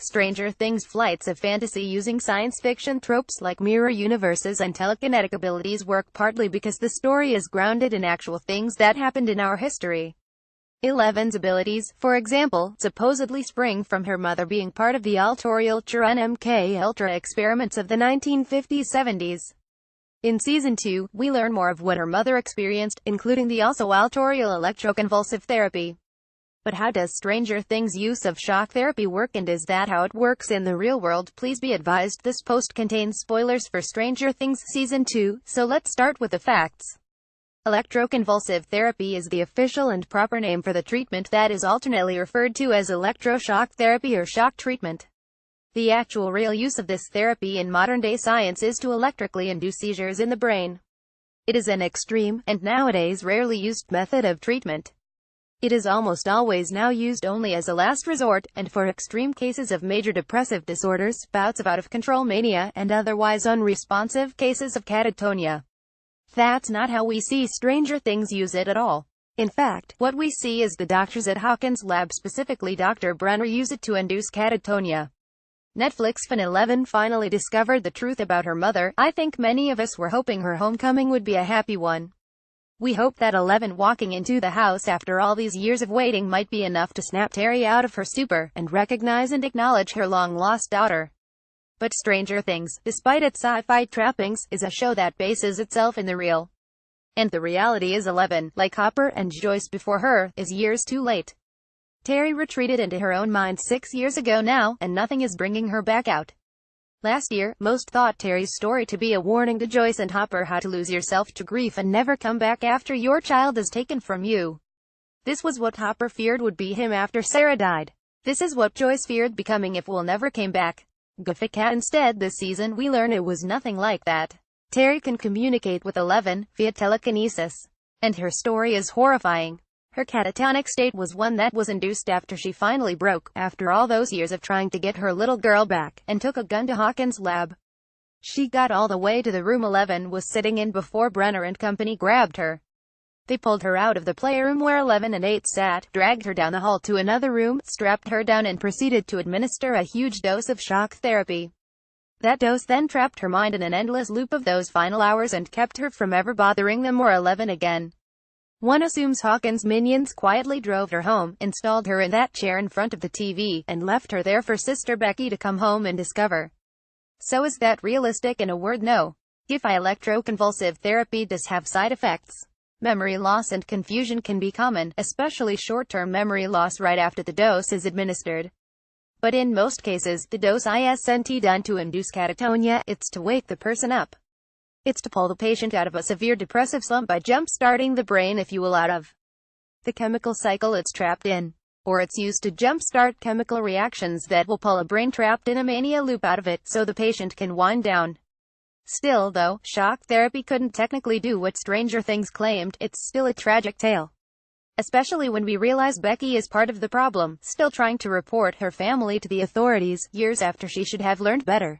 Stranger Things flights of fantasy using science fiction tropes like mirror universes and telekinetic abilities work partly because the story is grounded in actual things that happened in our history. Eleven's abilities, for example, supposedly spring from her mother being part of the Ultra MK Ultra experiments of the 1950s-70s. In Season 2, we learn more of what her mother experienced, including the also altorial electroconvulsive therapy. But how does Stranger Things' use of shock therapy work, and is that how it works in the real world? Please be advised this post contains spoilers for Stranger Things Season 2, so let's start with the facts. Electroconvulsive therapy is the official and proper name for the treatment that is alternately referred to as electroshock therapy or shock treatment. The actual real use of this therapy in modern-day science is to electrically induce seizures in the brain. It is an extreme, and nowadays rarely used method of treatment. It is almost always now used only as a last resort, and for extreme cases of major depressive disorders, bouts of out-of-control mania, and otherwise unresponsive cases of catatonia. That's not how we see Stranger Things use it at all. In fact, what we see is the doctors at Hawkins' lab, specifically Dr. Brenner, use it to induce catatonia. Netflix fan 11 finally discovered the truth about her mother. I think many of us were hoping her homecoming would be a happy one. We hope that 11 walking into the house after all these years of waiting might be enough to snap Terry out of her stupor, and recognize and acknowledge her long-lost daughter. But Stranger Things, despite its sci-fi trappings, is a show that bases itself in the real. And the reality is 11, like Hopper and Joyce before her, is years too late. Terry retreated into her own mind 6 years ago now, and nothing is bringing her back out. Last year, most thought Terry's story to be a warning to Joyce and Hopper how to lose yourself to grief and never come back after your child is taken from you. This was what Hopper feared would be him after Sarah died. This is what Joyce feared becoming if Will never came back. Gafika. Instead, this season we learn it was nothing like that. Terry can communicate with 11 via telekinesis. And her story is horrifying. Her catatonic state was one that was induced after she finally broke, after all those years of trying to get her little girl back, and took a gun to Hawkins' lab. She got all the way to the room 11 was sitting in before Brenner and company grabbed her. They pulled her out of the playroom where 11 and 8 sat, dragged her down the hall to another room, strapped her down and proceeded to administer a huge dose of shock therapy. That dose then trapped her mind in an endless loop of those final hours and kept her from ever bothering them or 11 again. One assumes Hawkins' minions quietly drove her home, installed her in that chair in front of the TV, and left her there for Sister Becky to come home and discover. So is that realistic? In a word, no. If electroconvulsive therapy does have side effects. Memory loss and confusion can be common, especially short-term memory loss right after the dose is administered. But in most cases, the dose isn't done to induce catatonia, it's to wake the person up. It's to pull the patient out of a severe depressive slump by jump-starting the brain, if you will, out of the chemical cycle it's trapped in. Or it's used to jump-start chemical reactions that will pull a brain trapped in a mania loop out of it, so the patient can wind down. Still though, shock therapy couldn't technically do what Stranger Things claimed. It's still a tragic tale. Especially when we realize Becky is part of the problem, still trying to report her family to the authorities, years after she should have learned better.